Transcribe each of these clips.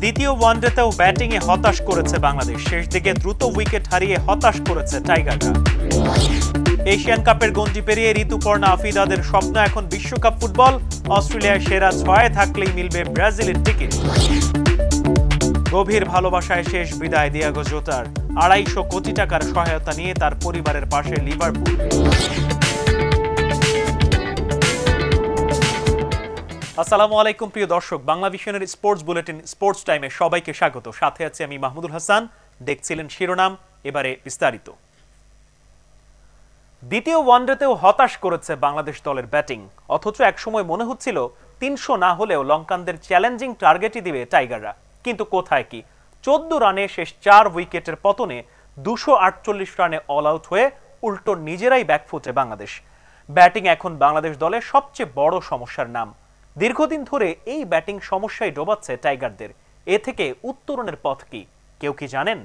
দ্বিতীয় ওয়ানডেতেও ব্যাটিংয়ে হতাশ করেছে বাংলাদেশ। শেষ দিকে দ্রুত উইকেট হারিয়ে হতাশ করেছে টাইগাররা। এশিয়ান কাপের গণ্ডি পেরিয়ে ঋতুপর্ণা আফিদাদের স্বপ্ন এখন বিশ্বকাপ ফুটবল। অস্ট্রেলিয়ার সেরা 6 থাকলেই মিলবে ব্রাজিলের টিকিট। গভীর ভালোবাসায় শেষ বিদায় দিয়াগো জোতার। 250 কোটি টাকার সহায়তা নিয়ে তার পরিবারের পাশে লিভারপুল। আসসালামু আলাইকুম প্রিয় দর্শক, বাংলা ভিশনের স্পোর্টস বুলেটিন স্পোর্টস টাইমে সবাইকে স্বাগত। সাথে আছি আমি মাহমুদুল হাসান। দেখছিলেন শিরোনাম, এবারে বিস্তারিত। দ্বিতীয় ওয়ানডেতেও হতাশ করেছে বাংলাদেশ দলের ব্যাটিং। অথচ একসময় মনে হচ্ছিল 300 না হলেও লঙ্কানদের চ্যালেঞ্জিং টার্গেটই দিবে টাইগাররা। কিন্তু কোথায় কি, 14 রানে শেষ 4 উইকেটের পতনে 248 রানে অল আউট হয়ে উল্টো নিজেরাই ব্যাকফুটে বাংলাদেশ। ব্যাটিং এখন বাংলাদেশ দলের সবচেয়ে বড় সমস্যার নাম। দীর্ঘদিন ধরে এই ব্যাটিং সমস্যায় ডোবাচ্ছে টাইগারদের। এ থেকে উত্তরণের পথ কি, কেউ কি জানেন?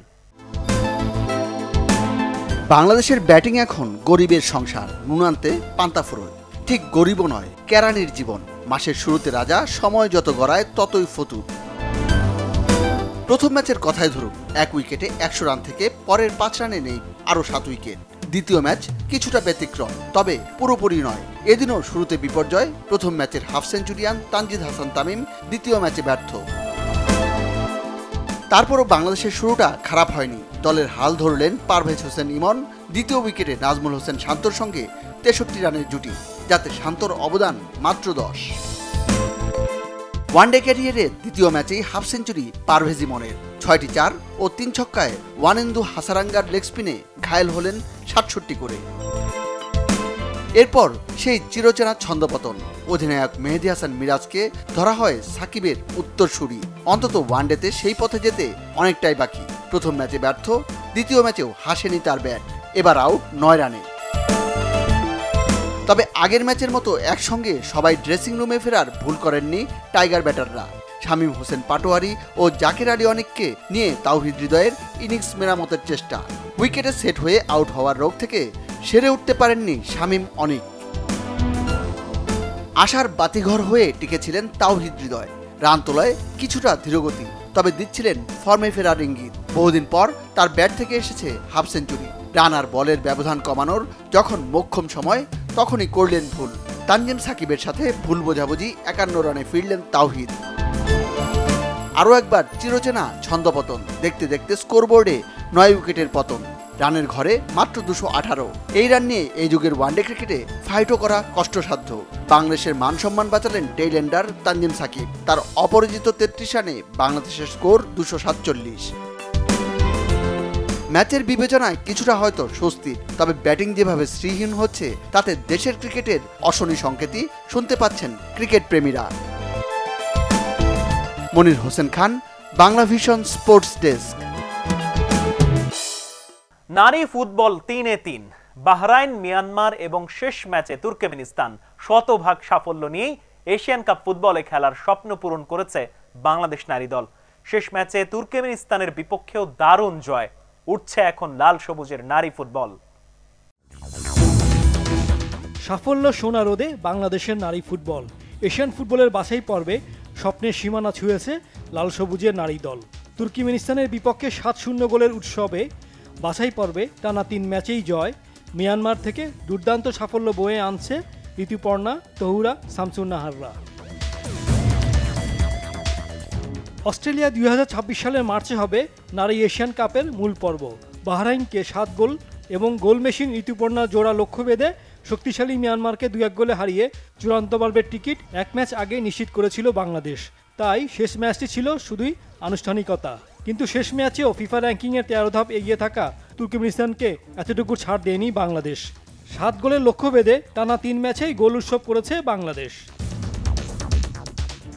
বাংলাদেশের ব্যাটিং এখন গরিবের সংসার, নুনান্তে পান্তাফুরন। ঠিক গরিবও নয়, কেরানির জীবন। মাসের শুরুতে রাজা, সময় যত গড়ায় ততই ফতুর। প্রথম ম্যাচের কথাই ধরুন, 1 উইকেটে 100 রান থেকে পরের 5 রানে নেই আরও 7 উইকেট। দ্বিতীয় ম্যাচ কিছুটা ব্যতিক্রম, তবে পুরোপুরি নয়। এদিনও শুরুতে বিপর্যয়। প্রথম ম্যাচের হাফ সেঞ্চুরিয়ান তানজিদ হাসান তামিম দ্বিতীয় ম্যাচে ব্যর্থ। তারপরও বাংলাদেশের শুরুটা খারাপ হয়নি। দলের হাল ধরলেন পারভেজ হোসেন ইমন। দ্বিতীয় উইকেটে নাজমুল হোসেন শান্তর সঙ্গে 63 রানের জুটি, যাতে শান্তর অবদান মাত্র 10। ওয়ানডে ক্যারিয়ারের দ্বিতীয় ম্যাচেই হাফ সেঞ্চুরি পারভেজ ইমনের। 6টি 4 ও 3 ছক্কায় ওয়ানেন্দু হাসারাঙ্গার লেগ স্পিনে ঘায়েল হলেন 67 করে। এরপর সেই চিরচেনা ছন্দপতন। অধিনায়ক মেহেদী হাসান মিরাজকে ধরা হয় সাকিবের উত্তরসূরি। অন্তত ওয়ানডেতে সেই পথে যেতে অনেকটাই বাকি। প্রথম ম্যাচে ব্যর্থ, দ্বিতীয় ম্যাচেও হাসেনি তার ব্যাট। এবার আউট 9 রানে। তবে আগের ম্যাচের মতো একসঙ্গে সবাই ড্রেসিং রুমে ফেরার ভুল করেননি টাইগার ব্যাটাররা। শামীম হোসেন পাটোয়ারি ও জাকের আলী অনেককে নিয়ে তাওহিদ হৃদয়ের ইনিংস মেরামতের চেষ্টা। উইকেটে সেট হয়ে আউট হওয়ার রোগ থেকে সেরে উঠতে পারেননি শামীম অনেক। আশার বাতিঘর হয়ে টিকেছিলেন তাওহিদ হৃদয়। রান তোলায় কিছুটা ধীরগতি, তবে দিচ্ছিলেন ফর্মে ফেরার ইঙ্গিত। বহুদিন পর তার ব্যাট থেকে এসেছে হাফ সেঞ্চুরি। রান আর বলের ব্যবধান কমানোর যখন মোক্ষম সময়, তখনই করলেন ভুল। তানজিম সাকিবের সাথে ভুল বোঝাবুঝি, 51 রানে ফিরলেন তাওহিদ। আরও একবার চিরচেনা ছন্দপতন। দেখতে দেখতে স্কোরবোর্ডে 9 উইকেটের পতন। রানের ঘরে মাত্র 218। এই রান নিয়ে এই যুগের ওয়ানডে ক্রিকেটে ফাইটও করা কষ্টসাধ্য। বাংলাদেশের মান সম্মান বাঁচালেন টেইল এন্ডার তানজিম সাকিব। তার অপরাজিত 33 রানে বাংলাদেশের স্কোর 247। ম্যাচের বিবেচনায় কিছুটা হয়তো স্বস্তির, তবে ব্যাটিং যেভাবে শ্রীহীন হচ্ছে তাতে দেশের ক্রিকেটের অশনি সংকেতই শুনতে পাচ্ছেন cricket প্রেমীরা। Monir Hossain Khan, Bangla Vision sports desk. নারী ফুটবল 3-3। বাহরাইন, মিয়ানমার এবং শেষ ম্যাচে তুর্কমেনিস্তান। শতভাগ সাফল্য নিয়েই এশিয়ান কাপ ফুটবলে খেলার স্বপ্ন পূরণ করেছে বাংলাদেশ নারী দল। শেষ ম্যাচে তুর্কমেনিস্তানের বিপক্ষেও দারুণ জয়। উঠছে এখন লাল সবুজের নারী ফুটবল। সাফল্য সোনা রোদে বাংলাদেশের নারী ফুটবল। এশিয়ান ফুটবলের বাছাই পর্বে স্বপ্নের সীমানা ছুঁয়েছে লাল সবুজের নারী দল। তুর্কমেনিস্তানের বিপক্ষে 7-0 গোলের উৎসবে বাছাই পর্বে টানা 3 ম্যাচেই জয়। মিয়ানমার থেকে দুর্দান্ত সাফল্য বয়ে আনছে ঋতুপর্ণা, তহুরা, শামসুন্নাহাররা। অস্ট্রেলিয়া 2026 সালের মার্চে হবে নারী এশিয়ান কাপের মূল পর্ব। বাহরাইনকে 7 গোল এবং গোল মেশিন ঋতুপর্ণা জোড়া লক্ষ্য বেঁধে শক্তিশালী মিয়ানমারকে 2-1 গোলে হারিয়ে চূড়ান্ত পর্বের টিকিট 1 ম্যাচ আগে নিশ্চিত করেছিল বাংলাদেশ। তাই শেষ ম্যাচটি ছিল শুধুই আনুষ্ঠানিকতা। কিন্তু শেষ ম্যাচেও ফিফা র্যাঙ্কিংয়ের 13 ধাপ এগিয়ে থাকা তুর্কমেনিস্তানকে এতটুকু ছাড় দেয়নি বাংলাদেশ। 7 গোলের লক্ষ্য বেঁধে টানা 3 ম্যাচেই গোল উৎসব করেছে বাংলাদেশ।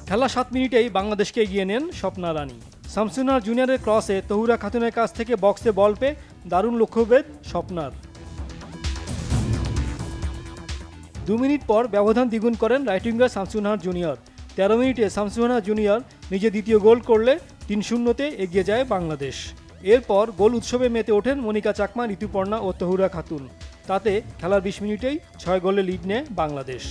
খেলা 7 মিনিটেই বাংলাদেশকে এগিয়ে নেন স্বপ্না রানী। শামসুন্নাহার জুনিয়রের ক্রসে তহুরা খাতুনের কাছ থেকে বক্সে বল পেয়ে দারুণ লক্ষ্যভেদ স্বপ্নার। 2 মিনিট পর ব্যবধান দ্বিগুণ করেন রাইট উইঙ্গার শামসুন্নাহার জুনিয়র। 13 মিনিটে শামসুন্নাহার জুনিয়র নিজে দ্বিতীয় গোল করলে 3-0-তে এগিয়ে যায় বাংলাদেশ। এরপর গোল উৎসবে মেতে ওঠেন মনিকা চাকমা, ঋতুপর্ণা ও তহুরা খাতুন। তাতে খেলার 20 মিনিটেই 6 গোলে লিড নেয় বাংলাদেশ।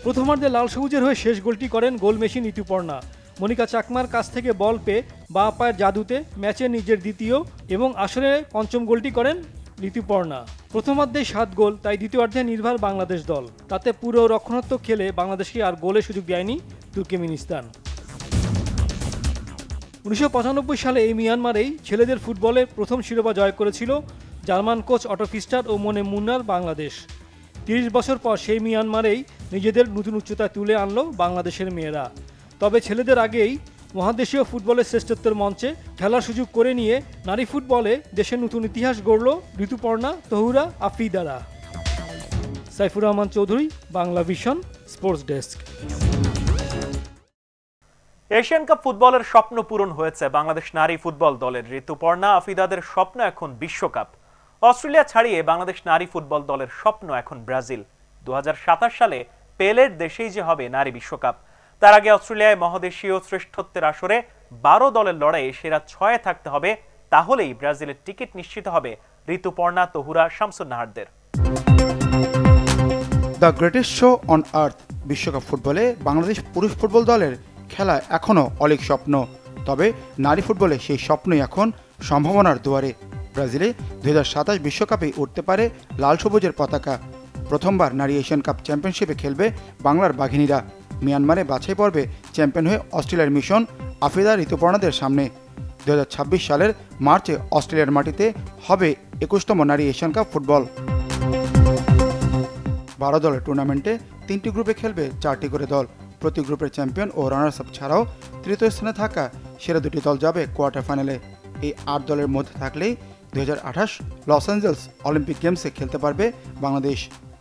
প্রথমার্ধে লাল সবুজের হয়ে শেষ গোলটি করেন গোল মেশিন ঋতুপর্ণা। মনিকা চাকমার কাছ থেকে বল পেয়ে বাঁ পায়ের জাদুতে ম্যাচে নিজের দ্বিতীয় এবং আসরে পঞ্চম গোলটি করেন ঋতুপর্ণা। প্রথমার্ধে ৭ গোল, তাই দ্বিতীয়ার্ধে নির্ভর বাংলাদেশ দল। তাতে পুরো রক্ষণাত্মক খেলে বাংলাদেশকে আর গোলের সুযোগ দেয়নি তুর্কমেনিস্তান। ১৯৯৫ সালে এই মিয়ানমারেই ছেলেদের ফুটবলে প্রথম শিরোপা জয় করেছিল জার্মান কোচ অটো ফিস্টার ও মনে মুন্নার বাংলাদেশ। ৩০ বছর পর সেই মিয়ানমারেই নিজেদের নতুন উচ্চতায় তুলে আনলো বাংলাদেশের মেয়েরা। তবে ছেলেদের আগেই মহাদেশীয় ফুটবলের শ্রেষ্ঠত্বের মঞ্চে খেলার সুযোগ করে নিয়ে নারী ফুটবলে দেশের নতুন ইতিহাস গড়ল ঋতুপর্ণা, তহুরা, আফ্রিদারা। Saifur Rahman Chowdhury, Bangla Vision, sports desk. Asian cup ফুটবলের স্বপ্ন পূরণ হয়েছে বাংলাদেশ নারী ফুটবল দলের। ঋতুপর্ণা, আফ্রিদাদের স্বপ্ন এখন বিশ্বকাপ। অস্ট্রেলিয়া ছাড়িয়ে বাংলাদেশ নারী ফুটবল দলের স্বপ্ন এখন ব্রাজিল। ২০২৭ সালে পেলের দেশেই যে হবে নারী বিশ্বকাপ। তার আগে অস্ট্রেলিয়ায় মহাদেশীয় শ্রেষ্ঠত্বের আসরে ১২ দলের লড়াইয়ে সেরা ৬-এ থাকতে হবে, তাহলেই ব্রাজিলের টিকিট নিশ্চিত হবে ঋতুপর্ণা, তহুরা, শামসুন নাহারদের। The greatest show on earth বিশ্বকাপ ফুটবলে বাংলাদেশ পুরুষ ফুটবল দলের খেলা এখনও অলিক স্বপ্ন। তবে নারী ফুটবলে সেই স্বপ্নই এখন সম্ভাবনার দুয়ারে। ব্রাজিলে ২০২৭ বিশ্বকাপে উঠতে পারে লাল সবুজের পতাকা। প্রথমবার নারী এশিয়ান কাপ চ্যাম্পিয়নশিপে খেলবে বাংলার বাঘিনীরা। মিয়ানমারে বাছাই পর্বে চ্যাম্পিয়ন হয়ে অস্ট্রেলিয়ার মিশন আফ্রিদা, ঋতুপর্ণাদের সামনে। ২০২৬ সালের মার্চে অস্ট্রেলিয়ার মাটিতে হবে ২১তম নারী এশিয়ান কাপ ফুটবল। ১২ দলের টুর্নামেন্টে ৩টি গ্রুপে খেলবে 4টি করে দল। প্রতি গ্রুপের চ্যাম্পিয়ন ও রানার্স আপ ছাড়াও তৃতীয় স্থানে থাকা সেরা 2টি দল যাবে কোয়ার্টার ফাইনালে। এই 8 দলের মধ্যে থাকলেই ২০২৮ লস অ্যাঞ্জেলস অলিম্পিক গেমসে খেলতে পারবে বাংলাদেশ।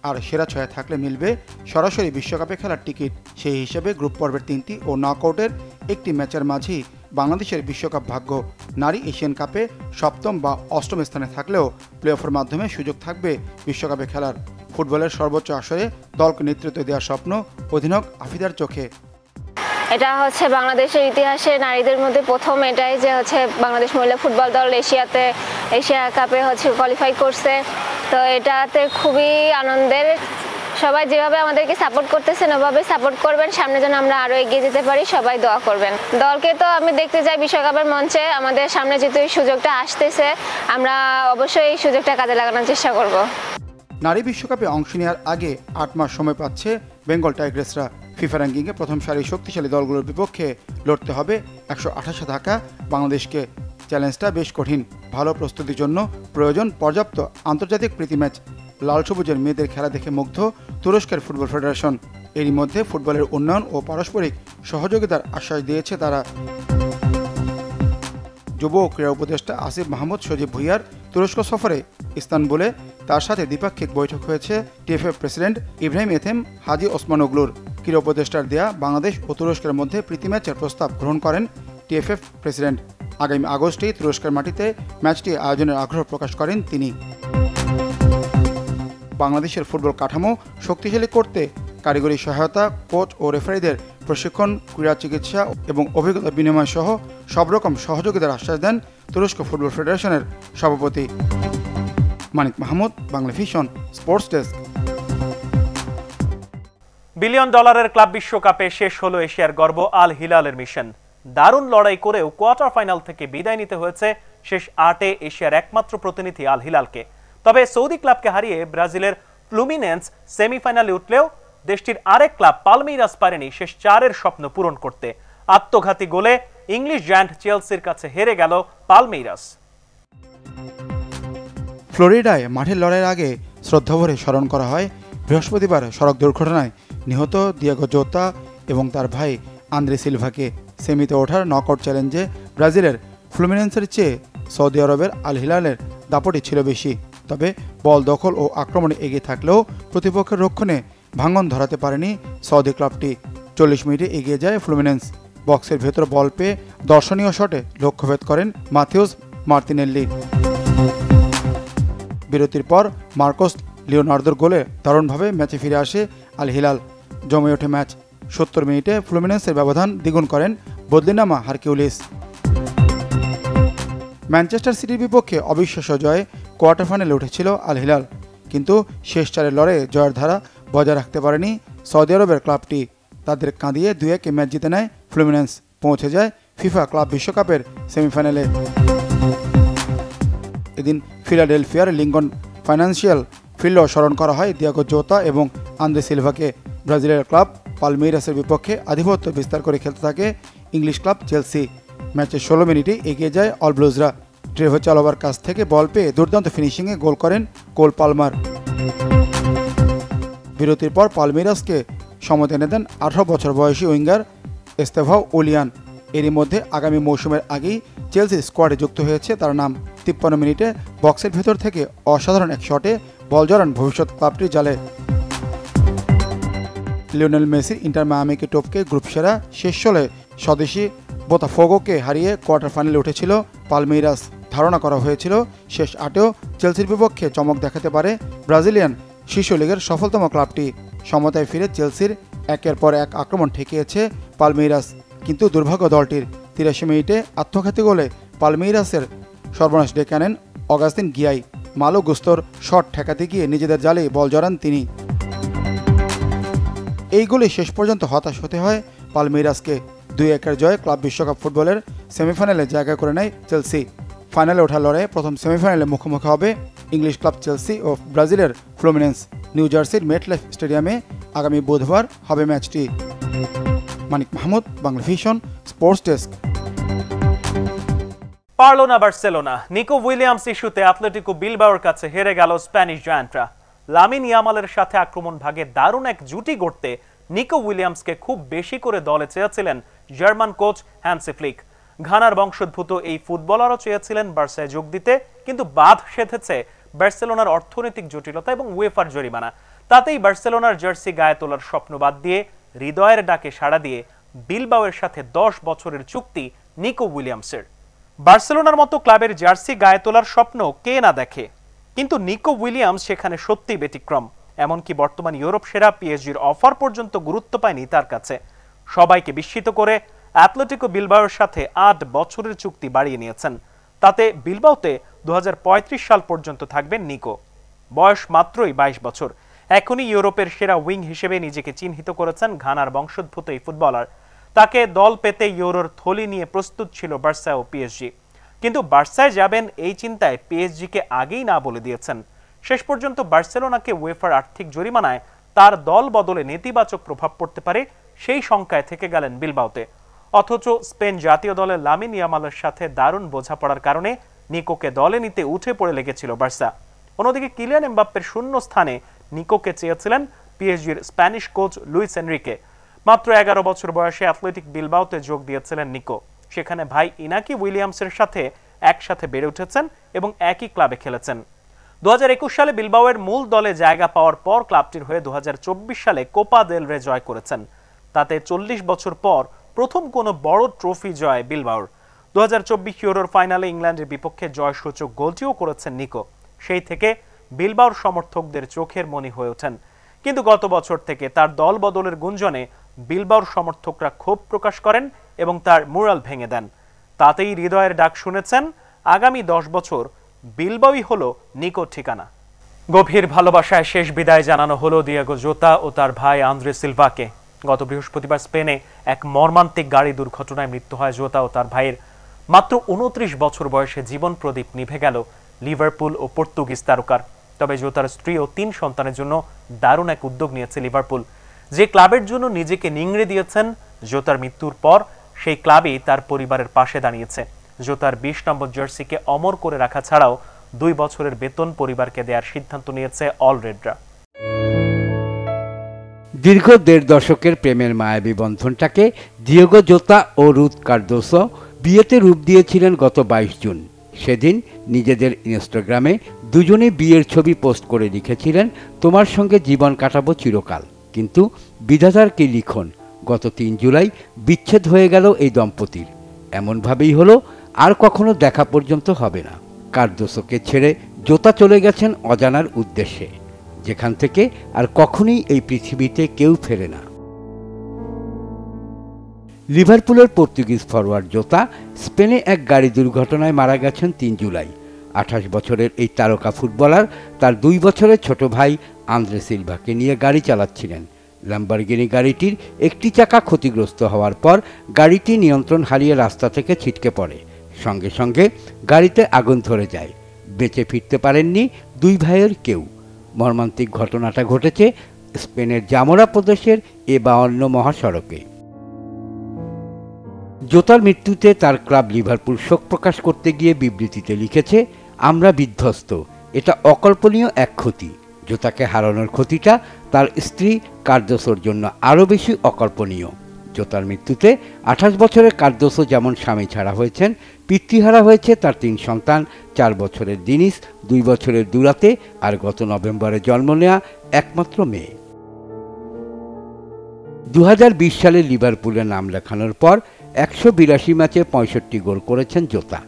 আর সেরা 6-এ থাকলে মিলবে সরাসরি বিশ্বকাপে খেলার টিকিট। সেই হিসেবে গ্রুপ পর্বের 3টি ও নকআউটের 1টি ম্যাচের মাঝেই বাংলাদেশের বিশ্বকাপ ভাগ্য। নারী এশিয়ান কাপে 7ম বা 8ম স্থানে থাকলেও প্লে অফের মাধ্যমে সুযোগ থাকবে বিশ্বকাপে খেলার। ফুটবলের সর্বোচ্চ আসরে দলকে নেতৃত্ব দেওয়ার স্বপ্ন অধিনায়ক আফ্রিদার চোখে। এটা হচ্ছে বাংলাদেশের ইতিহাসে নারীদের মধ্যে প্রথম এটাই যে হচ্ছে বাংলাদেশ মহিলা ফুটবল দল এশিয়া কাপে হচ্ছে কোয়ালিফাই করছে। তো এটাতে খুবই আনন্দের। সবাই যেভাবে আমাদেরকে সাপোর্ট করতেছেন ওভাবে সাপোর্ট করবেন, সামনে যেন আমরা আরো এগিয়ে যেতে পারি, সবাই দোয়া করবেন। দলকে তো আমি দেখতে চাই বিশ্বকাপের মঞ্চে। আমাদের সামনে যেহেতু এই সুযোগটা আসতেছে, আমরা অবশ্যই এই সুযোগটা কাজে লাগানোর চেষ্টা করব। নারী বিশ্বকাপে অংশ নেওয়ার আগে 8 মাস সময় পাচ্ছে বেঙ্গল টাইগ্রেসরা। ফিফা র্যাঙ্কিংয়ে প্রথম সারির শক্তিশালী দলগুলোর বিপক্ষে লড়তে হবে 128 থাকা বাংলাদেশকে। চ্যালেঞ্জটা বেশ কঠিন। ভালো প্রস্তুতির জন্য প্রয়োজন পর্যাপ্ত আন্তর্জাতিক প্রীতি ম্যাচ। লাল সবুজের মেয়েদের খেলা দেখে মুগ্ধ তুরস্কের ফুটবল ফেডারেশন। এরই মধ্যে ফুটবলের উন্নয়ন ও পারস্পরিক সহযোগিতার আশ্বাস দিয়েছে তারা। যুব ও ক্রীড়া উপদেষ্টা আসিফ মাহমুদ সজীব ভুইয়ার তুরস্ক সফরে ইস্তানবুলে তার সাথে দ্বিপাক্ষিক বৈঠক হয়েছে টিএফএফ প্রেসিডেন্ট ইব্রাহিম এথেম হাজি ওসমানোগলুর। ক্রীড়া উপদেষ্টার দেয়া বাংলাদেশ ও তুরস্কের মধ্যে প্রীতি ম্যাচের প্রস্তাব গ্রহণ করেন টিএফএফ প্রেসিডেন্ট। আগামী আগস্টেই তুরস্কের মাটিতে ম্যাচটি আয়োজনের আগ্রহ প্রকাশ করেন তিনি। বাংলাদেশের ফুটবল কাঠামো শক্তিশালী করতে কারিগরি সহায়তা, কোচ ও রেফারিদের প্রশিক্ষণ, ক্রীড়া চিকিৎসা এবং অভিজ্ঞতা বিনিময় সহ সব রকম সহযোগিতার আশ্বাস দেন তুরস্ক ফুটবল ফেডারেশনের সভাপতি। Manik Mahmud, Bangla Vision, sports desk. Billion ডলারের ক্লাব বিশ্বকাপে শেষ হলো এশিয়ার গর্ব আল হিলালের মিশন। দারুণ লড়াই করেও কোয়ার্টার ফাইনাল থেকে বিদায় নিতে হয়েছে শেষ 8-এ এশিয়ার একমাত্র প্রতিনিধি আল হিলালকে। তবে সৌদি ক্লাবকে হারিয়ে ব্রাজিলের ফ্লুমিনেন্স সেমিফাইনালে উঠলেও দেশটির আরেক ক্লাব পালমেইরাস পারেনি শেষ 4-এর স্বপ্ন পূরণ করতে। আত্মঘাতী গোলে ইংলিশ জায়ান্ট চেলসির কাছে হেরে গেল পালমেইরাস। ফ্লোরিডায় মাঠের লড়াইয়ের আগে শ্রদ্ধাভরে স্মরণ করা হয় বৃহস্পতিবার সড়ক দুর্ঘটনায় নিহত দিয়েগো জোতা এবং তার ভাই আন্দ্রে সিলভাকে। সেমিতে ওঠার নকআউট চ্যালেঞ্জে ব্রাজিলের ফ্লুমিনেন্সের চেয়ে সৌদি আরবের আল হিলালের দাপটই ছিল বেশি। তবে বল দখল ও আক্রমণে এগিয়ে থাকলেও প্রতিপক্ষের রক্ষণে ভাঙন ধরাতে পারেনি সৌদি ক্লাবটি। 40 মিনিটে এগিয়ে যায় ফ্লুমিনেন্স। বক্সের ভেতর বল পেয়ে দর্শনীয় শটে লক্ষ্যভেদ করেন মাথিউস মার্তিনেল্লি। বিরতির পর মার্কোস লিওনার্দোর গোলে দারুণভাবে ম্যাচে ফিরে আসে আল হিলাল। জমে ওঠে ম্যাচ। 70 মিনিটে ফ্লুমিনেন্সের ব্যবধান দ্বিগুণ করেন বদলিনামা হারকিউলিস। ম্যানচেস্টার সিটির বিপক্ষে অবিশ্বাস্য জয়ে কোয়ার্টার ফাইনালে উঠেছিল আল হিলাল, কিন্তু শেষ 4-এর লড়াইয়ে জয়ের ধারা বজায় রাখতে পারেনি সৌদি আরবের ক্লাবটি। তাদের কাঁদিয়ে 2-1 ম্যাচ জিতে নেয় ফ্লুমিনেন্স। পৌঁছে যায় ফিফা ক্লাব বিশ্বকাপের সেমিফাইনালে। এদিন ফিলাডেলফিয়ার লিঙ্কন ফাইন্যান্সিয়াল ফিল্ডও স্মরণ করা হয় দিয়েগো জোতা এবং আন্দ্রে সিলভাকে। ব্রাজিলের ক্লাব পালমেইরাসের বিপক্ষে আধিপত্য বিস্তার করে খেলতে থাকে ইংলিশ ক্লাব চেলসি। ম্যাচের 16 মিনিটে এগিয়ে যায় অল ব্লুজরা। ট্রেভো চালোবার কাছ থেকে বল পেয়ে দুর্দান্ত ফিনিশিংয়ে গোল করেন কোল পালমার। বিরতির পর পালমেইরাসকে সমত এনে দেন 18 বছর বয়সী উইঙ্গার এস্তেভাও উলিয়ান। এরই মধ্যে আগামী মৌসুমের আগেই চেলসির স্কোয়াডে যুক্ত হয়েছে তার নাম। 53 মিনিটে বক্সের ভেতর থেকে অসাধারণ এক শটে বল জড়ান ভবিষ্যৎ ক্লাবটির জালে। লিওনেল মেসির ইন্টার মায়ামিকে টপকে গ্রুপ সেরা শেষ 16 স্বদেশী বোতাফোগোকে হারিয়ে কোয়ার্টার ফাইনালে উঠেছিল পালমেইরাস। ধারণা করা হয়েছিল শেষ 8এও চেলসির বিপক্ষে চমক দেখাতে পারে ব্রাজিলিয়ান শীর্ষ লিগের সফলতম ক্লাবটি। সমতায় ফিরে চেলসির একের পর এক আক্রমণ ঠেকিয়েছে পালমেইরাস, কিন্তু দুর্ভাগ্য দলটির। 83 মিনিটে আত্মঘাতী গোলে পালমেইরাসের সর্বনাশ ডেকে আনেন অগাস্তিন গিয়াই। মালো গুস্তোর শট ঠেকাতে গিয়ে নিজেদের জালেই বল জড়ান তিনি। এই গোলে শেষ পর্যন্ত হতাশ হতে হয় পালমেইরাসকে। 2-1 জয়ে ক্লাব বিশ্বকাপ ফুটবলের সেমিফাইনালে জায়গা করে নেয় চেলসি। ফাইনালে ওঠার লড়াইয়ে প্রথম সেমিফাইনালে মুখোমুখি হবে ইংলিশ ক্লাব চেলসি ও ব্রাজিলের ফ্লুমিনেন্স। নিউ জার্সির মেটলাইফ স্টেডিয়ামে আগামী বুধবার হবে ম্যাচটি। Manik Mahmud, Bangla Vision, sports desk. পারল না বার্সেলোনা। নিকো উইলিয়ামস ইস্যুতে অ্যাটলেটিকো বিলবাওর কাছে হেরে গেল স্প্যানিশ জায়ান্টরা। লামিন ইয়ামালের সাথে আক্রমণ ভাগে দারুণ এক জুটি গড়তে নিকো উইলিয়ামসকে খুব বেশি করে দলে চেয়েছিলেন জার্মান কোচ হ্যান্সি ফ্লিক। ঘানার বংশোদ্ভূত এই ফুটবলারও চেয়েছিলেন বার্সায় যোগ দিতে, কিন্তু বাদ সেধেছে বার্সেলোনার অর্থনৈতিক জটিলতা এবং উয়েফার জরিমানা। তাতেই বার্সেলোনার জার্সি গায়ে তোলার স্বপ্ন বাদ দিয়ে হৃদয়ের ডাকে সাড়া দিয়ে বিলবাওয়ের সাথে 10 বছরের চুক্তি নিকো উইলিয়ামসের। বার্সেলোনার মতো ক্লাবের জার্সি গায়ে তোলার স্বপ্ন কে না দেখে, কিন্তু নিকো উইলিয়ামস সেখানে সত্যি ব্যতিক্রম। এমনকি বর্তমান ইউরোপ সেরা পিএসজির অফার পর্যন্ত গুরুত্ব পায়নি তার কাছে। সবাইকে বিস্মিত করে অ্যাটলেটিকো বিলবাওয়ের সাথে 8 বছরের চুক্তি বাড়িয়ে নিয়েছেন। তাতে বিলবাওতে 2035 সাল পর্যন্ত থাকবেন নিকো। বয়স মাত্রই 22 বছর। এখনই ইউরোপের সেরা উইং হিসেবে নিজেকে চিহ্নিত করেছেন ঘানার বংশোদ্ভূত এই ফুটবলার। তাকে দল পেতে ইউরোর থলি নিয়ে প্রস্তুত ছিল বার্সা ও পিএসজি, কিন্তু বার্সায় যাবেন এই চিন্তায় পিএসজিকে আগেই না বলে দিয়েছেন। শেষ পর্যন্ত বার্সেলোনাকে উয়েফার আর্থিক জরিমানায় তার দল বদলে নেতিবাচক প্রভাব পড়তে পারে সেই শঙ্কায় থেকে গেলেন বিলবাওতে। অথচ স্পেন জাতীয় দলের লামিন ইয়ামালের সাথে দারুণ বোঝাপড়ার কারণে নিকোকে দলে নিতে উঠে পড়ে লেগেছিল বার্সা। অন্যদিকে কিলিয়ান এমবাপ্পের শূন্য স্থানে নিকোকে চেয়েছিলেন পিএসজির স্প্যানিশ কোচ লুইস এনরিকে। মাত্র 11 বছর বয়সে অ্যাথলেটিক বিলবাওতে যোগ দিয়েছিলেন নিকো। সেখানে ভাই ইনাকি উইলিয়ামসের সাথে একসাথে বেড়ে উঠেছেন এবং একই ক্লাবে খেলেছেন। 2021 সালে বিলবাওয়ের মূল দলে জায়গা পাওয়ার পর ক্লাবটির হয়ে 2024 সালে কোপা দেল রে জয় করেছেন। তাতে 40 বছর পর প্রথম কোনো বড় ট্রফি জয় বিলবাওর। 2024 ইউরোর ফাইনালে ইংল্যান্ডের বিপক্ষে জয়সূচক গোলটিও করেছেন নিকো। সেই থেকে বিলবাওর সমর্থকদের চোখের মনি হয়ে ওঠেন। কিন্তু গত বছর থেকে তার দল বদলের গুঞ্জনে বিলবাওর সমর্থকরা ক্ষোভ প্রকাশ করেন এবং তার মুরাল ভেঙে দেন। তাতেই হৃদয়ের ডাক শুনেছেন। আগামী 10 বছর বিলবাওই হলো নিকোর ঠিকানা। গভীর ভালোবাসায় শেষ বিদায় জানানো হলো দিয়েগো জোতা ও তার ভাই আন্দ্রে সিলভাকে। গত বৃহস্পতিবার স্পেনে এক মর্মান্তিক গাড়ি দুর্ঘটনায় মৃত্যু হয় জোতা ও তার ভাইয়ের। মাত্র 29 বছর বয়সে জীবন প্রদীপ নিভে গেল লিভারপুল ও পর্তুগিজ তারকার। তবে জোতার স্ত্রী ও 3 সন্তানের জন্য দারুণ এক উদ্যোগ নিয়েছে লিভারপুল। যে ক্লাবের জন্য নিজেকে নিংড়ে দিয়েছেন জোতার মৃত্যুর পর, সেই ক্লাবই তার পরিবারের পাশে দাঁড়িয়েছে। জোতার 20 নম্বর জার্সিকে অমর করে রাখা ছাড়াও 2 বছরের বেতন পরিবারকে দেওয়ার সিদ্ধান্ত নিয়েছে অল রেডরা। দীর্ঘ 1.5 দশকের প্রেমের মায়াবী বন্ধনটাকে দিয়েগো জোতা ও রুথ কার্দোসো বিয়েতে রূপ দিয়েছিলেন গত 22 জুন। সেদিন নিজেদের ইনস্টাগ্রামে দুজনেই বিয়ের ছবি পোস্ট করে লিখেছিলেন, তোমার সঙ্গে জীবন কাটাবো চিরকাল। কিন্তু বিধাতার কি লিখন, গত 3 জুলাই বিচ্ছেদ হয়ে গেল এই দম্পতির। এমনভাবেই হলো, আর কখনো দেখা পর্যন্ত হবে না। কার্দোসোকে ছেড়ে জোতা চলে গেছেন অজানার উদ্দেশ্যে, যেখান থেকে আর কখনোই এই পৃথিবীতে কেউ ফেরে না। লিভারপুলের পর্তুগিজ ফরওয়ার্ড জোতা স্পেনে এক গাড়ি দুর্ঘটনায় মারা গেছেন 3 জুলাই। 28 বছরের এই তারকা ফুটবলার তার 2 বছরের ছোট ভাই আন্দ্রে সিলভাকে নিয়ে গাড়ি চালাচ্ছিলেন। ল্যাম্বরগিনি গাড়িটির একটি চাকা ক্ষতিগ্রস্ত হওয়ার পর গাড়িটি নিয়ন্ত্রণ হারিয়ে রাস্তা থেকে ছিটকে পড়ে। সঙ্গে সঙ্গে গাড়িতে আগুন ধরে যায়। বেঁচে ফিরতে পারেননি দুই ভাইয়ের কেউ। মর্মান্তিক ঘটনাটা ঘটেছে স্পেনের জামোরা প্রদেশের A52 মহাসড়কে। জোতার মৃত্যুতে তার ক্লাব লিভারপুল শোক প্রকাশ করতে গিয়ে বিবৃতিতে লিখেছে, আমরা বিধ্বস্ত, এটা অকল্পনীয় এক ক্ষতি। জোতাকে হারানোর ক্ষতিটা তার স্ত্রী কার্দোসোর জন্য আরও বেশি অকল্পনীয়। জোতার মৃত্যুতে 28 বছরের কার্দোসো যেমন স্বামী ছাড়া হয়েছেন, পিতৃহারা হয়েছে তার 3 সন্তান, 4 বছরের দিনিস, 2 বছরের দুরাতে আর গত নভেম্বরে জন্ম নেওয়া একমাত্র মেয়ে। 2020 সালে লিভারপুলে নাম লেখানোর পর 182 ম্যাচে 65 গোল করেছেন জোতা।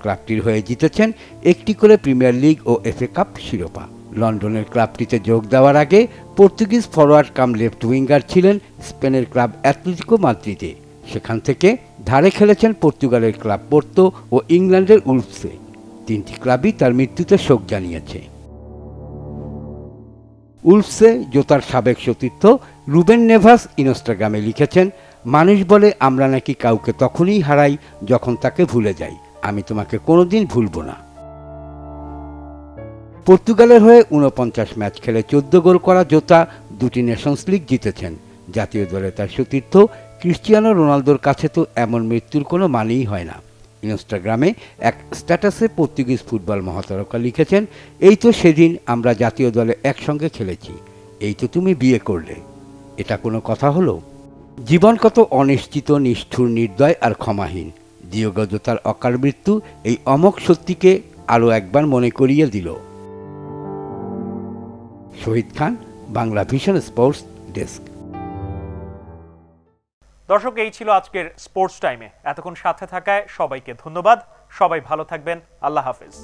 ক্লাবটির হয়ে জিতেছেন একটি করে প্রিমিয়ার লিগ ও FA কাপ শিরোপা। লন্ডনের ক্লাবটিতে যোগ দেওয়ার আগে পর্তুগিজ ফরওয়ার্ড কাম লেফট উইঙ্গার ছিলেন স্পেনের ক্লাব অ্যাটলেটিকো মাদ্রিদে। সেখান থেকে ধারে খেলেছেন পর্তুগালের ক্লাব পোর্তো ও ইংল্যান্ডের উলফসে। 3টি ক্লাবই তার মৃত্যুতে শোক জানিয়েছে। উলফসে জোতার সাবেক সতীর্থ রুবেন নেভাস ইনস্টাগ্রামে লিখেছেন, মানুষ বলে আমরা নাকি কাউকে তখনই হারাই যখন তাকে ভুলে যাই, আমি তোমাকে কোনোদিন ভুলব না। পর্তুগালের হয়ে 49 ম্যাচ খেলে 14 গোল করা জোতা 2টি নেশনস লিগ জিতেছেন। জাতীয় দলে তার সতীর্থ ক্রিস্টিয়ানো রোনালদোর কাছে তো এমন মৃত্যুর কোনো মানেই হয় না। ইনস্টাগ্রামে এক স্ট্যাটাসে পর্তুগিজ ফুটবল মহাতারকা লিখেছেন, এই তো সেদিন আমরা জাতীয় দলে একসঙ্গে খেলেছি, এই তো তুমি বিয়ে করলে। এটা কোনো কথা হলো? জীবন কত অনিশ্চিত, নিষ্ঠুর, নির্দয় আর ক্ষমাহীন। ডিয়েগো জোতার অকাল মৃত্যু এই অমোঘ সত্যিকে আরও একবার মনে করিয়ে দিল। শহীদ খান, বাংলা ভিশন স্পোর্টস ডেস্ক। দর্শক, এই ছিল আজকের স্পোর্টস টাইমে। এতক্ষণ সাথে থাকায় সবাইকে ধন্যবাদ। সবাই ভালো থাকবেন। আল্লাহ হাফেজ।